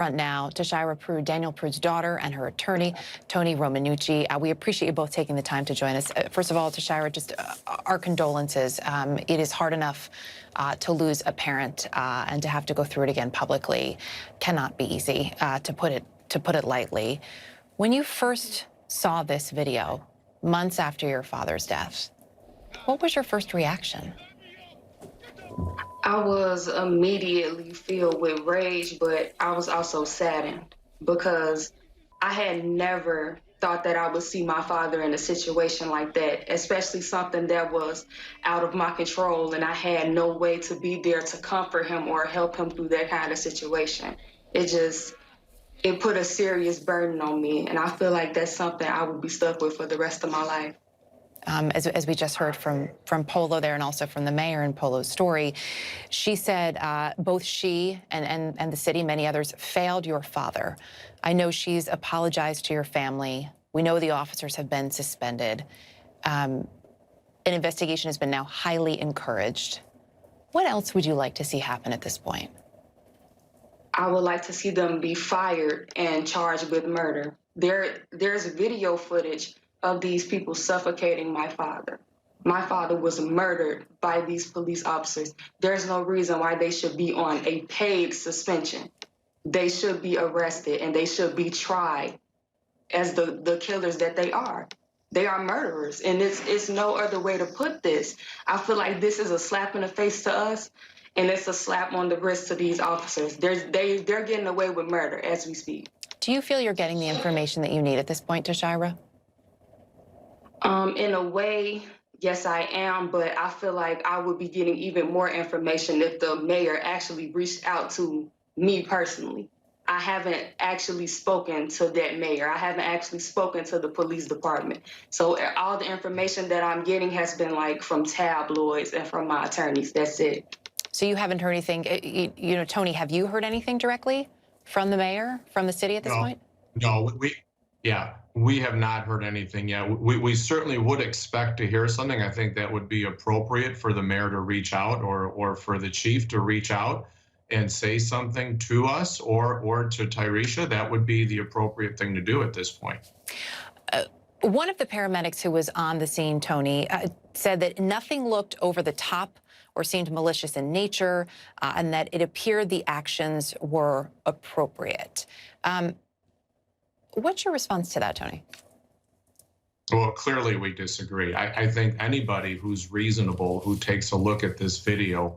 Front now, Tashyra Prude, Daniel Prude's daughter, and her attorney, Tony Romanucci. We appreciate you both taking the time to join us. First of all, Tashyra, just our condolences. It is hard enough to lose a parent and to have to go through it again publicly. Cannot be easy, to put it lightly. When you first saw this video, months after your father's death, what was your first reaction? I was immediately filled with rage, but I was also saddened because I had never thought that I would see my father in a situation like that, especially something that was out of my control, and I had no way to be there to comfort him or help him through that kind of situation. It put a serious burden on me, and I feel like that's something I would be stuck with for the rest of my life. As we just heard from Polo there and also from the mayor in Polo's story, she said both she and the city, many others, failed your father. I know she's apologized to your family. We know the officers have been suspended. An investigation has been now highly encouraged. What else would you like to see happen at this point? I would like to see them be fired and charged with murder. There's video footage of these people suffocating my father. My father was murdered by these police officers. There's no reason why they should be on a paid suspension. They should be arrested and they should be tried as the killers that they are. They are murderers, and it's no other way to put this. I feel like this is a slap in the face to us, and it's a slap on the wrist to these officers. They're getting away with murder as we speak. Do you feel you're getting the information that you need at this point, Tashyra? In a way, yes, I am, but I feel like I would be getting even more information if the mayor actually reached out to me personally. I haven't actually spoken to that mayor. I haven't actually spoken to the police department. So all the information that I'm getting has been like from tabloids and from my attorneys. That's it. So you haven't heard anything, you know, Tony, have you heard anything directly from the mayor, from the city at this point? No, we have not heard anything yet. We certainly would expect to hear something. I think that would be appropriate for the mayor to reach out or for the chief to reach out and say something to us or to Tashyra. That would be the appropriate thing to do at this point. One of the paramedics who was on the scene, Tony, said that nothing looked over the top or seemed malicious in nature, and that it appeared the actions were appropriate. What's your response to that, Tony? Well, clearly we disagree. I think anybody who's reasonable, who takes a look at this video,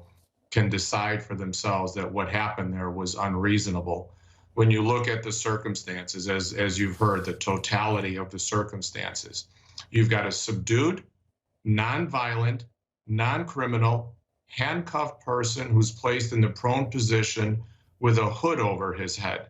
can decide for themselves that what happened there was unreasonable. When you look at the circumstances, as you've heard, the totality of the circumstances, you've got a subdued, non-violent, non-criminal, handcuffed person who's placed in the prone position with a hood over his head.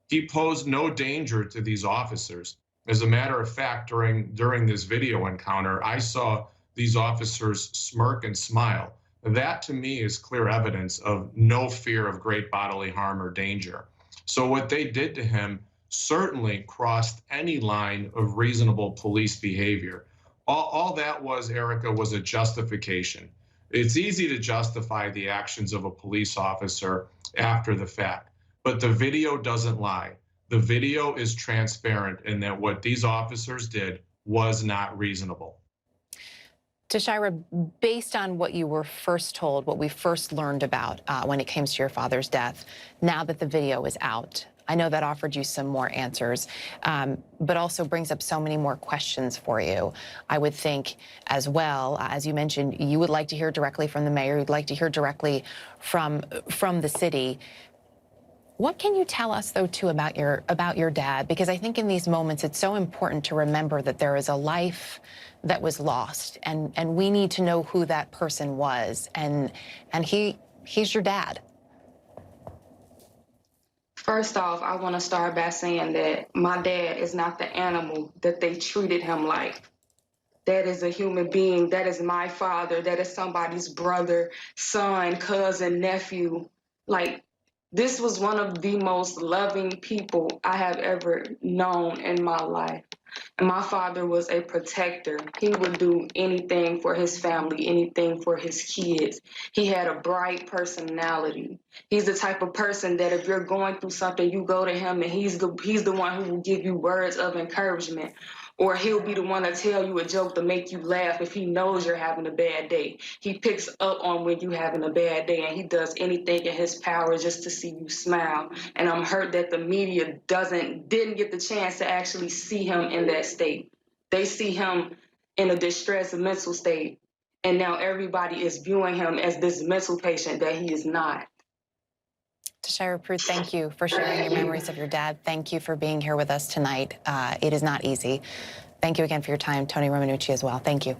He posed no danger to these officers. As a matter of fact, during this video encounter, I saw these officers smirk and smile. That, to me, is clear evidence of no fear of great bodily harm or danger. So what they did to him certainly crossed any line of reasonable police behavior. All that was, Erica, was a justification. It's easy to justify the actions of a police officer after the fact, but the video doesn't lie. The video is transparent in that what these officers did was not reasonable. Tashyra, based on what you were first told, what we first learned about when it came to your father's death, now that the video is out, I know that offered you some more answers, but also brings up so many more questions for you. I would think as well, as you mentioned, you would like to hear directly from the mayor, you'd like to hear directly from the city. What can you tell us, though, too, about your dad? Because I think in these moments, it's so important to remember that there is a life that was lost, and we need to know who that person was, and he's your dad. First off, I want to start by saying that my dad is not the animal that they treated him like. That is a human being. That is my father. That is somebody's brother, son, cousin, nephew. Like, this was one of the most loving people I have ever known in my life. And my father was a protector. He would do anything for his family, anything for his kids. He had a bright personality. He's the type of person that if you're going through something, you go to him and he's the one who will give you words of encouragement. Or he'll be the one to tell you a joke to make you laugh if he knows you're having a bad day. He picks up on when you're having a bad day, and he does anything in his power just to see you smile. And I'm hurt that the media didn't get the chance to actually see him in that state. They see him in a distressed mental state, and now everybody is viewing him as this mental patient that he is not. Tashyra Prude, thank you for sharing your memories of your dad. Thank you for being here with us tonight. It is not easy. Thank you again for your time. Tony Romanucci as well. Thank you.